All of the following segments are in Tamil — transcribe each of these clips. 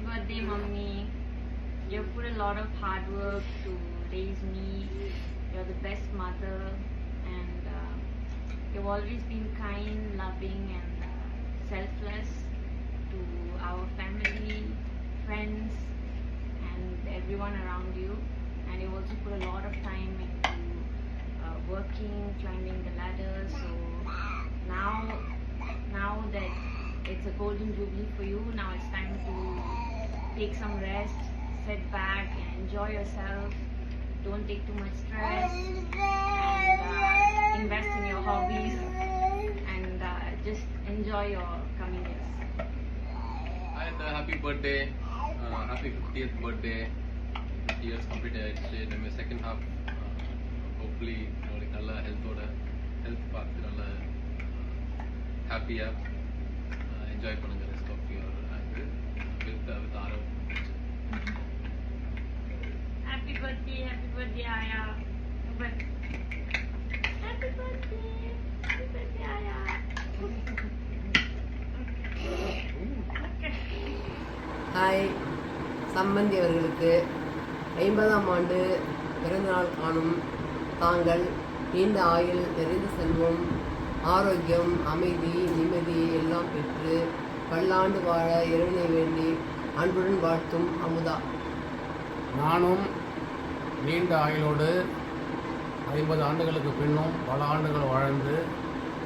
birthday, Mummy. You've put a lot of hard work to raise me. You're the best mother, and you've always been kind, loving, and selfless to our family, friends, and everyone around you. And you've also put a lot of time into working, climbing the ladder. So now that it's a golden jubilee for you, now it's time to take some rest, sit back and enjoy yourself. Don't take too much stress, and invest in your hobbies, and just enjoy your coming years. And happy birthday, happy 50th birthday. 50 years completed. In my second half, hopefully நல்ல ஹெல்த் பார்த்து நல்ல ஹாப்பியாக என்ஜாய் பண்ணுங்க rest of your with Aarav. Happy birthday, Aya. Happy birthday, Aya. Hi, சம்பந்தி அவர்களுக்கு 50ஆம் ஆண்டு பிறந்தநாள் காணும் தாங்கள் நீண்ட ஆயுள், நிறைந்த செல்வம், ஆரோக்கியம், அமைதி, நிம்மதி எல்லாம் பெற்று பல்லாண்டு வாழ இறைவனை வேண்டி அன்புடன் வாழ்த்தும் அமுதா. நானும் நீண்ட ஆயுளோடு 50 ஆண்டுகளுக்கு பின்னும் பல ஆண்டுகள் வாழ்ந்து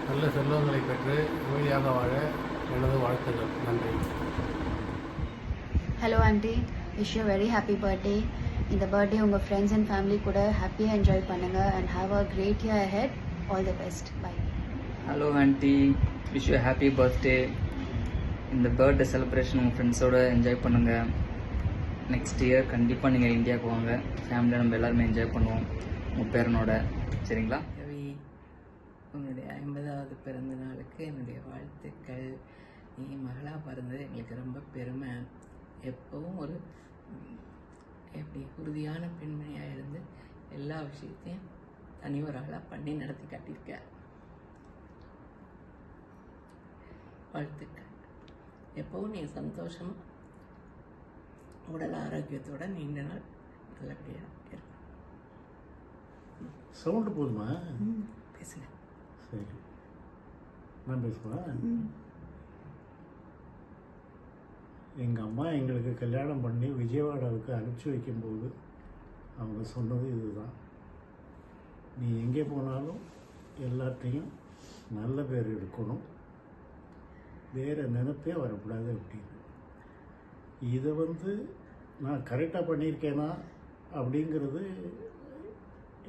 நல்ல செல்வங்களை பெற்று அமைதியாக வாழ எனது வாழ்த்துக்கள். நன்றி. Hello aunty, wish you very happy birthday. இந்த பர்த்டே உங்கள் ஃப்ரெண்ட்ஸ் அண்ட் ஃபேமிலி கூட ஹாப்பியாக என்ஜாய் பண்ணுங்கள் and have a great year ahead. All the best. Bye. Hello aunty, wish you happy birthday. இந்த பர்த்டே செலிப்ரேஷன் உங்கள் ஃப்ரெண்ட்ஸோடு என்ஜாய் பண்ணுங்கள். நெக்ஸ்ட் இயர் கண்டிப்பாக நீங்கள் இந்தியாவுக்கு வாங்க. ஃபேமிலியாக நம்ம எல்லாருமே என்ஜாய் பண்ணுவோம் உங்கள் பேரனோட. சரிங்களா? ரவி, உன்னுடைய 50வது பிறந்த நாளுக்கு என்னுடைய வாழ்த்துக்கள். நீ மகளாக பிறந்தது எங்களுக்கு ரொம்ப பெருமை. எப்பவும் ஒரு எப்படி உறுதியான பெண்மணியாக இருந்து எல்லா விஷயத்தையும் தனி ஒரு ஆளாக பண்ணி நடத்தி காட்டியிருக்க. வாழ்த்துக்கள். எப்பவும் நீ சந்தோஷமாக உடல் ஆரோக்கியத்தோட நீண்ட நாள் நல்லபடியாக இருக்கும். சவுண்டு போதுமா? பேசுங்க. சரி, நான் பேசுவா. எங்கள் அம்மா எங்களுக்கு கல்யாணம் பண்ணி விஜயவாடாவுக்கு அனுப்பிச்சி வைக்கும்போது அவங்க சொன்னது இதுதான்: நீ எங்கே போனாலும் எல்லாத்தையும் நல்ல பேர் எடுக்கணும், வேறு நினைப்பே வரக்கூடாது அப்படின்னு. இதை நான் கரெக்டாக பண்ணியிருக்கேனா அப்படிங்கிறது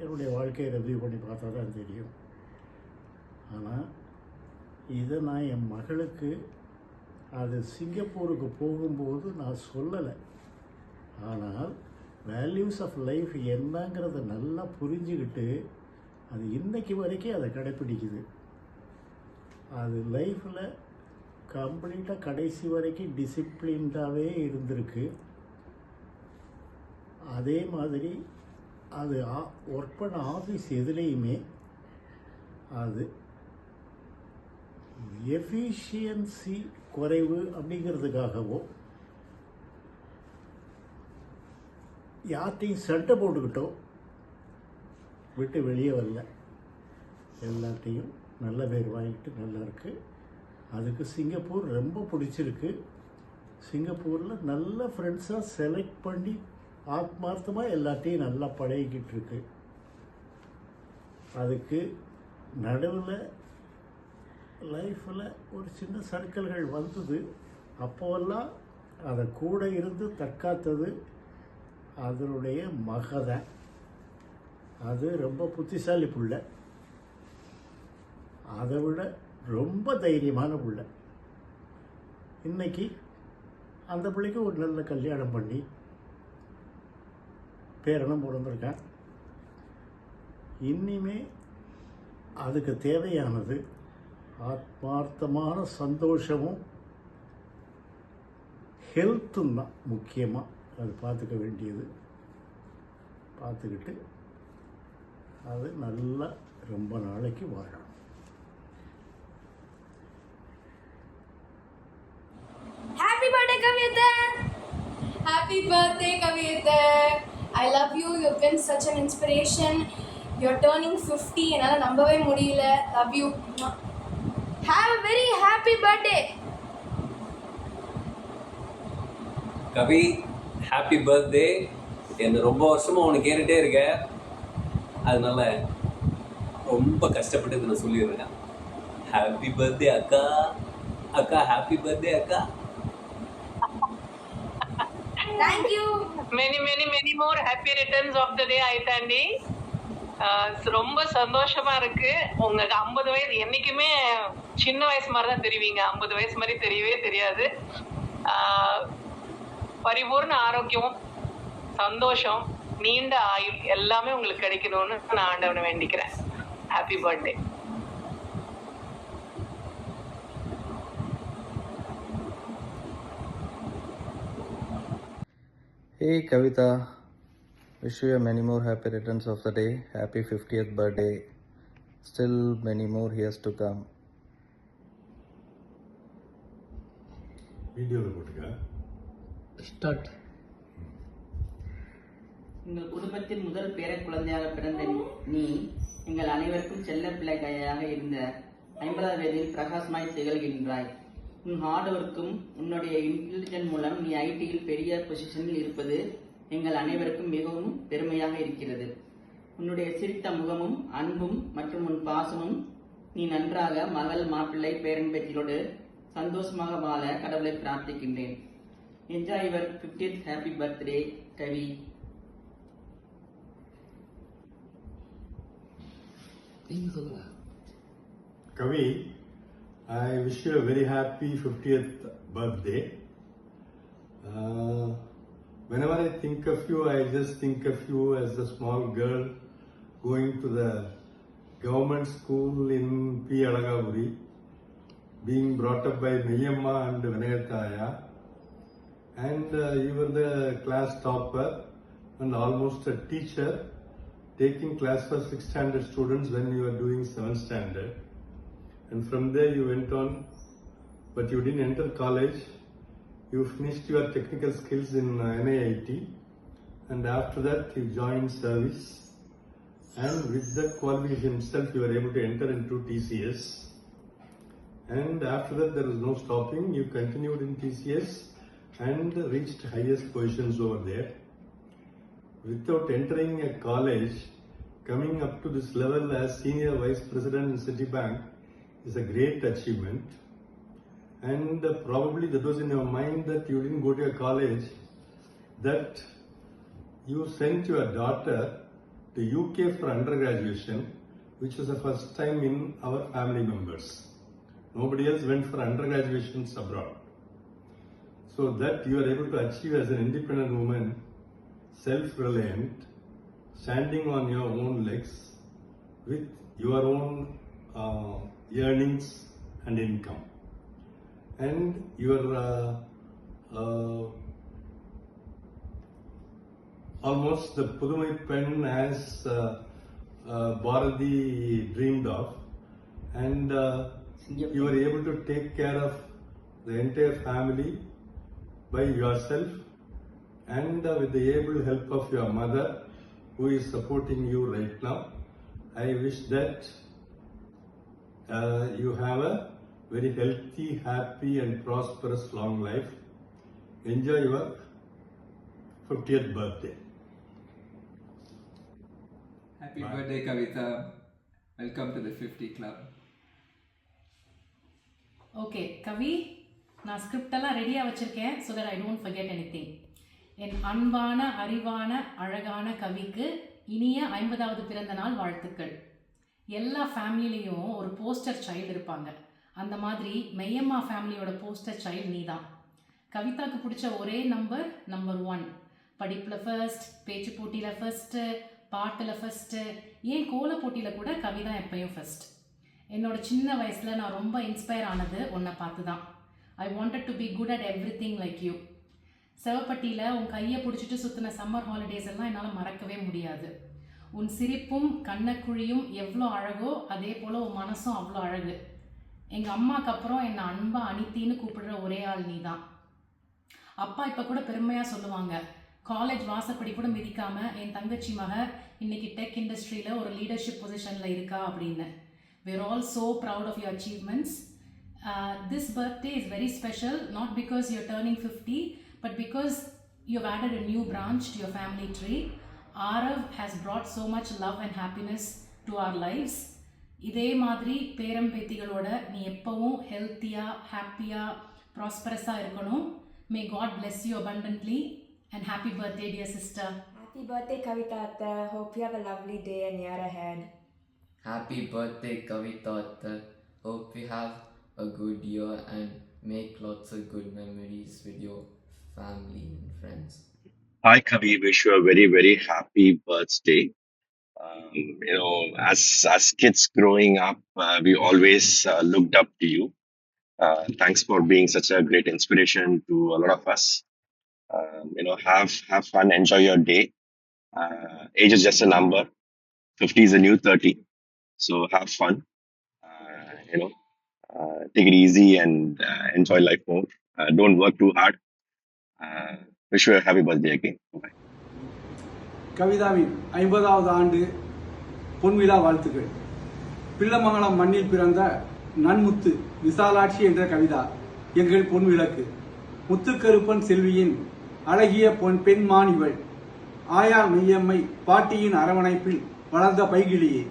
என்னுடைய வாழ்க்கையை ரெவ்யூ பண்ணி பார்த்தா தான் தெரியும். ஆனால் இதை நான் என் மகளுக்கு அது சிங்கப்பூருக்கு போகும்போது நான் சொல்லலை. ஆனால் வேல்யூஸ் ஆஃப் லைஃப் என்னங்கிறத நல்லா புரிஞ்சுக்கிட்டு அது இன்னைக்கு வரைக்கும் அதை கடைப்பிடிக்குது. அது லைஃப்பில் கம்ப்ளீட்டாக கடைசி வரைக்கும் டிசிப்ளின்டாகவே இருந்திருக்கு. அதே மாதிரி அது ஒர்க் பண்ண ஆஃபீஸ் எதுலேயுமே அது எஃபிஷியன்சி குறைவு அப்படிங்கிறதுக்காகவோ யார்ட்டையும் சண்டை போட்டுக்கிட்டோ விட்டு வெளியே வரல. எல்லாத்தையும் நல்ல பேர் வாங்கிட்டு நல்லா இருக்கு. அதுக்கு சிங்கப்பூர் ரொம்ப பிடிச்சிருக்கு. சிங்கப்பூரில் நல்ல ஃப்ரெண்ட்ஸாக செலக்ட் பண்ணி ஆத்மார்த்தமாக எல்லாத்தையும் நல்லா பழகிக்கிட்டு இருக்கு. அதுக்கு நடுவில் லைஃப்பில் ஒரு சின்ன சர்க்கிள்கள் வந்தது. அப்போவெல்லாம் அதை கூட இருந்து தற்காத்தது அதனுடைய மகதான். அது ரொம்ப புத்திசாலி புள்ள, அதை விட ரொம்ப தைரியமான புள்ள. இன்னைக்கு அந்த பிள்ளைக்கு ஒரு நல்ல கல்யாணம் பண்ணி பேரனும் பிறந்திருக்கான். இனிமே அதுக்கு தேவையானது ஆத்மார்த்தமான சந்தோஷமும் ஹெல்த்தும் தான் முக்கியமாக. அது பார்த்துக்க வேண்டியது. பார்த்துக்கிட்டு அது நல்லா ரொம்ப நாளைக்கு வாழணும். Happy birthday, Kavita! Happy birthday, Kavita. I love you. You've been such an inspiration. You're turning 50. என்னால நம்பவே முடியல. Love you. Have a very happy birthday. Kavi, happy birthday. என்ன ரொம்ப வருஷமாக உனக்கு கேட்டுகிட்டே இருக்கேன், அதனால ரொம்ப கஷ்டப்பட்டு இதை நான் சொல்லிடுறேன். ஹாப்பி பர்த்டே அக்கா. அக்கா ஹாப்பி பர்த்டே அக்கா. Thank you. many more happy returns of the day, Aitandi. ரொம்ப சந்தோஷமா இருக்கு. உங்களுக்கு 50 வயசு என்னைக்குமே சின்ன வயசு மாதிரி தான் தெரிவிங்க. 50 வயசு மாதிரி தெரியவே தெரியாது. பரிபூர்ண ஆரோக்கியம், சந்தோஷம், நீண்ட ஆயுள் எல்லாமே உங்களுக்கு கிடைக்கணும்னு நான் ஆண்டவனை வேண்டிக்கிறேன். Happy birthday. Hey Kavita, wish you many more happy returns of the day. Happy 50th birthday. Still many more years to come. வீடியோவில் போட்டுக்க. ஸ்டார்ட். எங்கள் குடும்பத்தின் முதல் பேர குழந்தையாக பிறந்த நீ எங்கள் அனைவருக்கும் செல்ல பிள்ளையாக இருந்த 50வது வயதில் பிரகாசமாய் திகழ்கின்றாய். உன் ஹார்ட் ஒர்க்கும் உன்னுடைய இன்டெலிஜென்ட் மூலம் நீ ஐடியில் பெரிய பொசிஷனில் இருப்பது எங்கள் அனைவருக்கும் மிகவும் பெருமையாக இருக்கிறது. உன்னுடைய சிரித்த முகமும் அன்பும் மற்றும் உன் பாசமும் நீ நன்றாக மகள் மாப்பிள்ளை பேரன் பேத்தியோடு சந்தோஷமாக வாழ கடவுளை பிரார்த்திக்கின்றேன். Enjoy your 50th happy birthday Kavi. Kavi, I wish you a very happy 50th birthday. Whenever I think of you, I just think of you as a small girl going to the government school in P. Alagavuri, being brought up by Meyamma and Venagataya, and you were the class topper and almost a teacher, taking class for 6th standard students when you were doing 7th standard. And from there you went on, but you didn't enter college. You finished your technical skills in NIIT, and after that you joined service, and with that qualification itself you were able to enter into TCS, and after that there was no stopping. You continued in TCS and reached highest positions over there. Without entering a college, coming up to this level as senior vice president in Citibank is a great achievement. And probably that was in your mind that you didn't go to a college, that you sent your daughter to UK for undergraduation, which was the first time in our family members. Nobody else went for undergraduations abroad. So that you are able to achieve as an independent woman, self-reliant, standing on your own legs with your own earnings and income. And your almost the Pudumai pen as Bharati dreamed of, and you were able to take care of the entire family by yourself, and with the able help of your mother who is supporting you right now. I wish that you have a very healthy, happy and prosperous long life. Enjoy your 50th birthday. Happy birthday Kavita. Welcome to the 50 club. Okay, Kavi, நான் ஸ்கிரிப்ட் எல்லாம் ரெடியாக வச்சுருக்கேன் so that I don't forget anything. என் அன்பான அறிவான அழகான கவிக்கு இனிய 50வது பிறந்த நாள் வாழ்த்துக்கள். எல்லா ஃபேமிலிலையும் ஒரு போஸ்டர் சைல்டு இருப்பாங்க. அந்த மாதிரி மெய்யம்மா ஃபேமிலியோட போஸ்டர் சைல்டு நீ தான். கவிதாவுக்கு பிடிச்ச ஒரே நம்பர் 1. படிப்பில் ஃபர்ஸ்ட், பேச்சு போட்டியில் ஃபர்ஸ்ட்டு, பாட்டில் ஃபர்ஸ்ட்டு, ஏன் கோல போட்டியில் கூட கவிதா எப்பயும் ஃபர்ஸ்ட். என்னோட சின்ன வயசில் நான் ரொம்ப இன்ஸ்பயர் ஆனது உன்னை பார்த்து தான். I wanted to be good at everything like you. சிவப்பட்டியில் உன் கையை பிடிச்சிட்டு சுற்றின சம்மர் ஹாலிடேஸ் எல்லாம் என்னால் மறக்கவே முடியாது. உன் சிரிப்பும் கண்ணக்குழியும் எவ்வளோ அழகோ அதே போல் உன் மனசும் அவ்வளோ அழகு. எங்கள் அம்மாவுக்கு அப்புறம் என்னை அன்பா அனித்தின்னு கூப்பிடுற ஒரே ஆள் நீ தான். அப்பா இப்போ கூட பெருமையாக சொல்லுவாங்க, காலேஜ் வாசப்படி கூட மிதிக்காமல் என் தங்கச்சி மக இன்னைக்கு டெக் இண்டஸ்ட்ரியில் ஒரு லீடர்ஷிப் பொசிஷனில் இருக்கா அப்படின்னு. we're all so proud of your achievements. This birthday is very special, not because you're turning 50, but because you've added a new branch to your family tree. Arav has brought so much love and happiness to our lives. இதே மாதிரி பேரம் பேத்திகளோட நீ எப்பவும் ஹெல்த்தியாக ஹாப்பியாக ப்ராஸ்பரஸாக இருக்கணும். May God bless you abundantly and happy birthday dear sister. Happy birthday Kavita Atta. Hope you have a lovely day and year ahead. Happy birthday Kavita Atta. Hope you have a good year and make lots of good memories with your family and friends. Hi Kavi, wish you a very, very happy birthday. As kids growing up, we always looked up to you. Thanks for being such a great inspiration to a lot of us. Have fun, enjoy your day. Age is just a number. 50 is a new 30. So have fun. Take it easy and enjoy life more. Don't work too hard. Wish you a happy birthday again. Bye. கவிதாவின் 50வது ஆண்டு பொன்விழா வாழ்த்துக்கள். பிள்ளமங்கலம் மண்ணில் பிறந்த நன்முத்து விசாலாட்சி என்ற கவிதா எங்கள் பொன்விளக்கு. முத்துக்கருப்பன் செல்வியின் அழகிய பெண்மான் இவள். ஆயார் மெய்யம்மை பாட்டியின் அரவணைப்பில் வளர்ந்த பைகிளியே.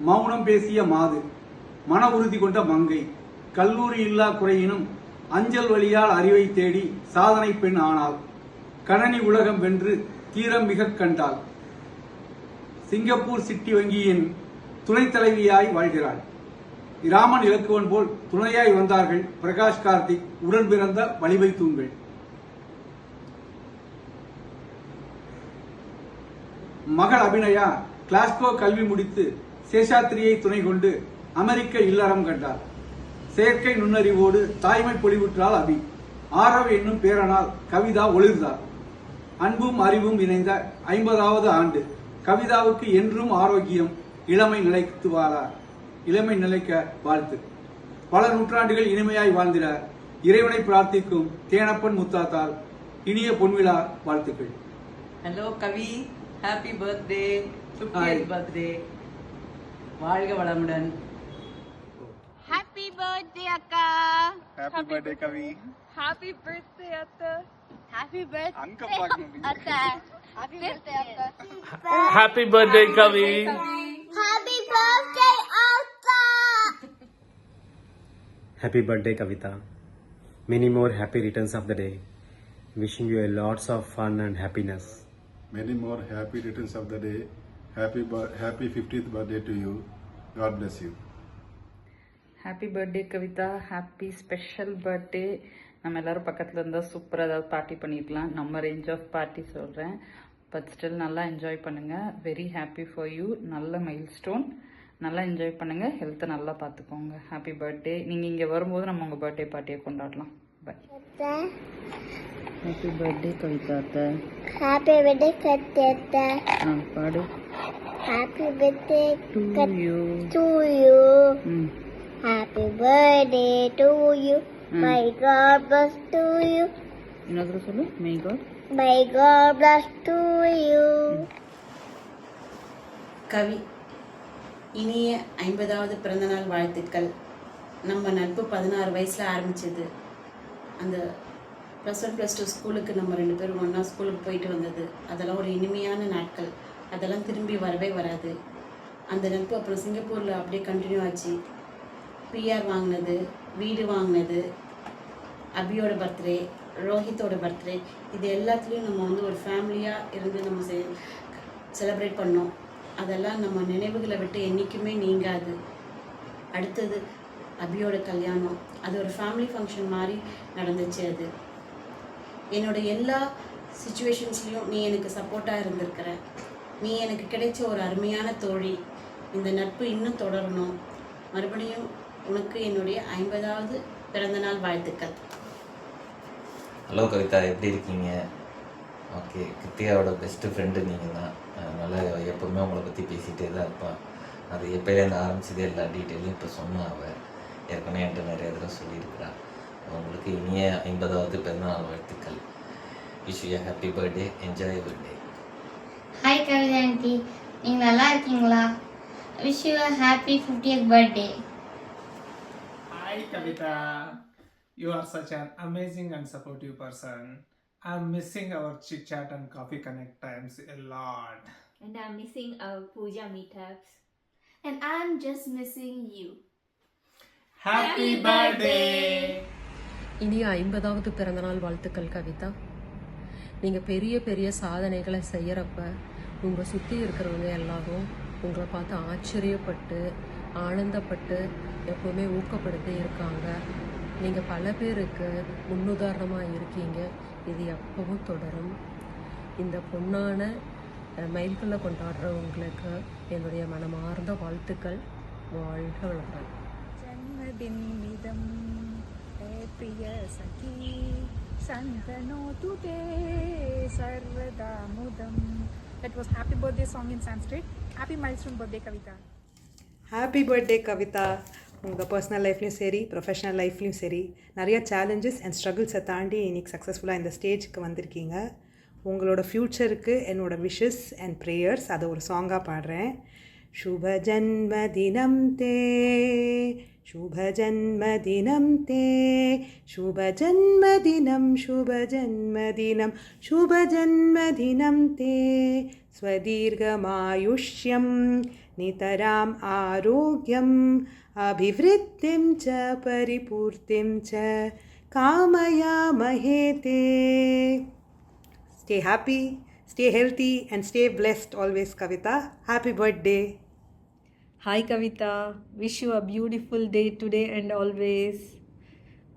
மௌனம் பேசிய மாது, மன உறுதி கொண்ட மங்கை, கல்லூரி இல்லா குறையினும் அஞ்சல் வழியால் அறிவை தேடி சாதனை பெண் ஆனாள். கணனி உலகம் வென்று தீரம் மிக கண்டாள். சிங்கப்பூர் சிட்டி வங்கியின் துணைத் தலைவியாய் வாழ்கிறாள். இராமன் இலக்குவன் போல் துணையாய் வந்தார்கள் பிரகாஷ் கார்த்திக் உடன் பிறந்த வலிமை தூண்கள். மகள் அபிநயா கிளாஸ்கோ கல்வி முடித்து சேஷாத்திரியை துணை கொண்டு அமெரிக்க இல்லறம் கண்டார். செயற்கை நுண்ணறிவோடு தாய்மை பொலிவுற்றால் அபி. ஆரவ் என்னும் பேரனால் கவிதா ஒளிர்ந்தார். அன்பும் அறிவும் இணைந்த 50வது ஆண்டு. கவிதாவுக்கு என்றும் ஆரோக்கியம், இளமை நிலைக்க வாழ்த்து. பல நூற்றாண்டுகள் இனிமையாய் வாழ்ந்திட இறைவனை பிரார்த்திக்கும் தேனப்பன் முத்தாத்தால் இனிய பொன்விழா வாழ்த்துக்கள். ஹலோ கவி, ஹாப்பி பர்த்டே, 50th பர்த்டே. வாழ்க வளமுடன். Happy birthday akka. Happy birthday Kavi. Happy birthday atta. Happy birthday atta. Happy birthday atta. Happy birthday Kavi. Happy birthday atta. Happy birthday Kavita. Many more happy returns of the day. Wishing you a lots of fun and happiness. Many more happy returns of the day. Happy 50th birthday to you. God bless you. Happy birthday Kavitha, happy special birthday. நம்ம எல்லோரும் பக்கத்தில் இருந்தால் சூப்பராக ஏதாவது பார்ட்டி பண்ணிக்கலாம். நம்ம ரேஞ்ச் ஆஃப் பார்ட்டி சொல்கிறேன், பட் ஸ்டில் நல்லா என்ஜாய் பண்ணுங்கள். Very happy for you. நல்ல மைல் ஸ்டோன், நல்லா என்ஜாய் பண்ணுங்கள். ஹெல்த்தை நல்லா பார்த்துக்கோங்க. Happy birthday. நீங்கள் இங்கே வரும்போது நம்ம உங்கள் பர்த்டே பார்ட்டியை கொண்டாடலாம். பை. ஹாப்பி பர்த்டே கவிதா அத்தை. Happy birthday Katta. பாடு. Happy birthday to you. To you. Happy birthday to you. My God bless to you. இன்னொரு சொல்லு. May God. My God bless to you. கவி, இனிய 50வது பிறந்தநாள் வாழ்த்துக்கள். நம்ம நட்பு 16 வயசில் ஆரம்பிச்சது. அந்த +1 +2 ஸ்கூலுக்கு நம்ம 2 பேரும் ஒன்றா ஸ்கூலுக்கு போயிட்டு வந்தது, அதெல்லாம் ஒரு இனிமையான நாட்கள். அதெல்லாம் திரும்பி வரவே வராது. அந்த நட்பு அப்புறம் சிங்கப்பூரில் அப்படியே கண்டினியூ ஆச்சு. பிஆர் வாங்கினது, வீடு வாங்கினது, அபியோட பர்த்டே, ரோஹித்தோட பர்த்டே, இது எல்லாத்துலேயும் நம்ம வந்து ஒரு ஃபேமிலியாக இருந்து நம்ம செலிப்ரேட் பண்ணோம். அதெல்லாம் நம்ம நினைவுகளை விட்டு என்றைக்குமே நீங்காது. அடுத்தது அபியோட கல்யாணம், அது ஒரு ஃபேமிலி ஃபங்க்ஷன் மாதிரி நடந்துச்சு. அது என்னோட எல்லா சிச்சுவேஷன்ஸ்லேயும் நீ எனக்கு சப்போர்ட்டாக இருந்திருக்கிற. நீ எனக்கு கிடைச்ச ஒரு அருமையான தோழி. இந்த நட்பு இன்னும் தொடரணும். மறுபடியும் உனக்கு என்னுடைய 50வது பிறந்தநாள் வாழ்த்துக்கள். ஹலோ கவிதா, எப்படி இருக்கீங்க? ஓகே, கிருத்திகாவோட பெஸ்ட்டு ஃப்ரெண்டு நீங்கள் தான். அதனால் எப்போவுமே உங்களை பற்றி பேசிகிட்டே தான் இருப்பான். அது எப்போலேருந்து ஆரம்பிச்சதே எல்லா டீட்டெயிலையும் இப்போ சொன்னா அவள் ஏற்கனவே என்கிட்ட நிறைய தடவை சொல்லியிருக்கிறாள். உங்களுக்கு இனிய 50வது பிறந்தநாள் வாழ்த்துக்கள். Wish you happy birthday, enjoy birthday. Hi Kavitha aunty, நீங்கள் நல்லா இருக்கீங்களா? Wish you happy 50th birthday. Hi Kavita, you are such an amazing and supportive person. I'm missing our chit chat and coffee connect times a lot. And I'm missing our puja meetups. And I'm just missing you. Happy birthday! இனிய 50வது பிறந்தநாள் வாழ்த்துக்கள் கவிதா. நீங்கள் பெரிய பெரிய சாதனைகளை செய்கிறப்ப உங்கள் சுற்றி இருக்கிறவங்க எல்லாரும் உங்களை பார்த்து ஆச்சரியப்பட்டு ஆனந்தப்பட்டு எப்போவுமே ஊக்கப்படுத்தி இருக்காங்க. நீங்கள் பல பேருக்கு முன்னுதாரணமாக இருக்கீங்க. இது எப்பவும் தொடரும். இந்த பொன்னான மைல்கல்லை கொண்டாடுறவங்களுக்கு என்னுடைய மனமார்ந்த வாழ்த்துக்கள். வாழ்க வளமுடன். ஜன்மதினம் பிரிய சகி சந்தனோ துதே சர்வதா முதம். That was happy birthday song in Sanskrit. Happy milestone birthday Kavita. Happy birthday Kavitha. உங்கள் பர்சனல் லைஃப்லையும் சரி ப்ரொஃபஷனல் லைஃப்லையும் சரி நிறைய சேலஞ்சஸ் அண்ட் ஸ்ட்ரகிள்ஸை தாண்டி இன்றைக்கி சக்ஸஸ்ஃபுல்லாக இந்த ஸ்டேஜுக்கு வந்திருக்கீங்க. உங்களோட ஃப்யூச்சருக்கு என்னோட விஷஸ் அண்ட் ப்ரேயர்ஸ் அதை ஒரு சாங்காக பாடுறேன். शुभ जन्मदिनं ते शुभ जन्मदिनं ते शुभ जन्मदिनं शुभ जन्मदिनं शुभ जन्मदिनं ते स्वदीर्घमायुष्यं नितराम् आरोग्यम् अभिवृद्धिं च परिपूर्तिं च कामयामहे ते. Stay happy, stay healthy and stay blessed always Kavita. Happy birthday. Hi Kavita, wish you a beautiful day today and always.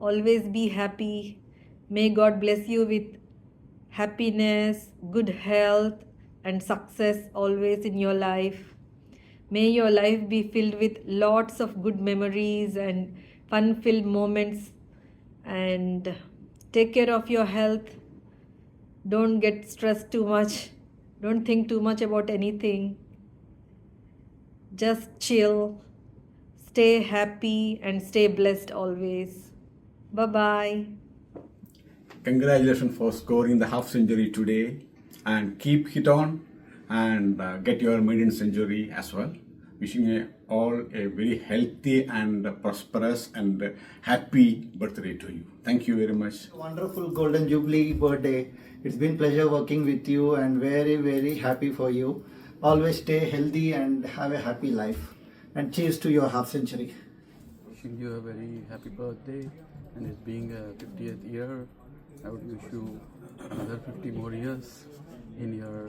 Always be happy. May God bless you with happiness, good health and success always in your life. May your life be filled with lots of good memories and fun-filled moments, and take care of your health. Don't get stressed too much. Don't think too much about anything. Just chill. Stay happy and stay blessed always. Bye-bye. Congratulations for scoring the half century today, and keep hit on and get your maiden century as well. Wishing you all a very healthy and prosperous and happy birthday to you. Thank you very much. Wonderful Golden Jubilee birthday. It's been pleasure working with you and very, very happy for you. Always stay healthy and have a happy life. And cheers to your half century. Wishing you a very happy birthday, and it's being a 50th year. I would wish you another 50 more years in your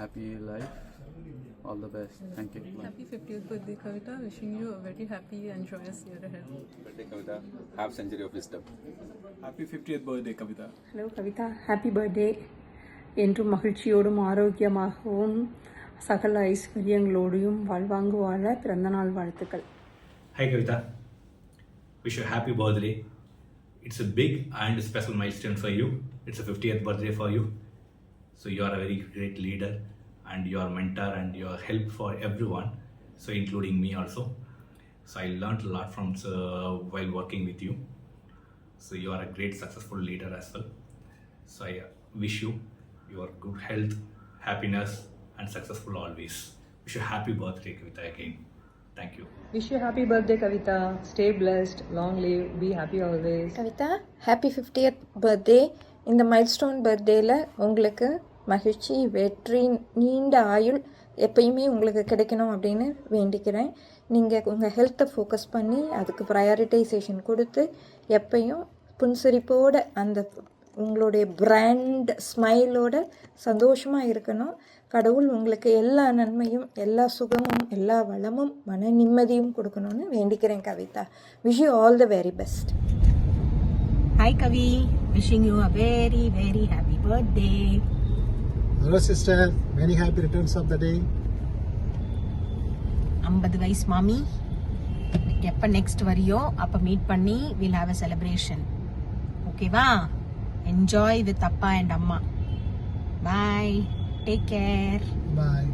happy life. All the best. Thank you. Happy 50th birthday Kavita. Wishing you a very happy and joyous year ahead. Birthday Kavita. Half century of wisdom. Happy 50th birthday Kavita. Hello Kavita, happy birthday. என்றும் மகிழ்ச்சியோடும் ஆரோக்கியமாகவும் சகல ஐஸ்வர்யங்களோடையும் வாழ்வாங்கு வாழ பிறந்தநாள் வாழ்த்துக்கள். Hi Kavita, wish you a happy birthday. It's a big and special milestone for you. It's a 50th birthday for you. So you are a very great leader and your mentor and your help for everyone, so including me also. So I learned a lot from while working with you. So you are a great successful leader as well. So I wish you your good health, happiness and successful always. Wish you a happy birthday Kavita again. Thank you. Wish you happy birthday Kavita. Stay blessed, long live, be happy always. Kavitha, happy 50th birthday. இந்த மைல்ஸ்டோன் பர்த்டேயில் உங்களுக்கு மகிழ்ச்சி, வெற்றி, நீண்ட ஆயுள் எப்பயுமே உங்களுக்கு கிடைக்கணும் அப்படின்னு வேண்டிக்கிறேன். நீங்கள் உங்கள் ஹெல்த்தை ஃபோக்கஸ் பண்ணி அதுக்கு ப்ரையாரிட்டைசேஷன் கொடுத்து எப்பயும் புன்சிரிப்போட அந்த உங்களுடைய பிராண்ட் ஸ்மைலோட சந்தோஷமாக இருக்கணும். கடவுள் உங்களுக்கு எல்லா நன்மையும், எல்லா சுகமும், எல்லா வளமும், மன நிம்மதியும் கொடுக்கணும்னு வேண்டிக்கிறேன் Kavitha. Wish you all the very best. Hi Kavi, wishing you a very, very happy birthday. Hello sister, very happy returns of the day. 50 வயசு மாமி, எப்போ நெக்ஸ்ட் வரியோ அப்போ மீட் பண்ணி we'll have a celebration. ஓகேவா? Enjoy with அப்பா and அம்மா. Bye. Take care. Bye.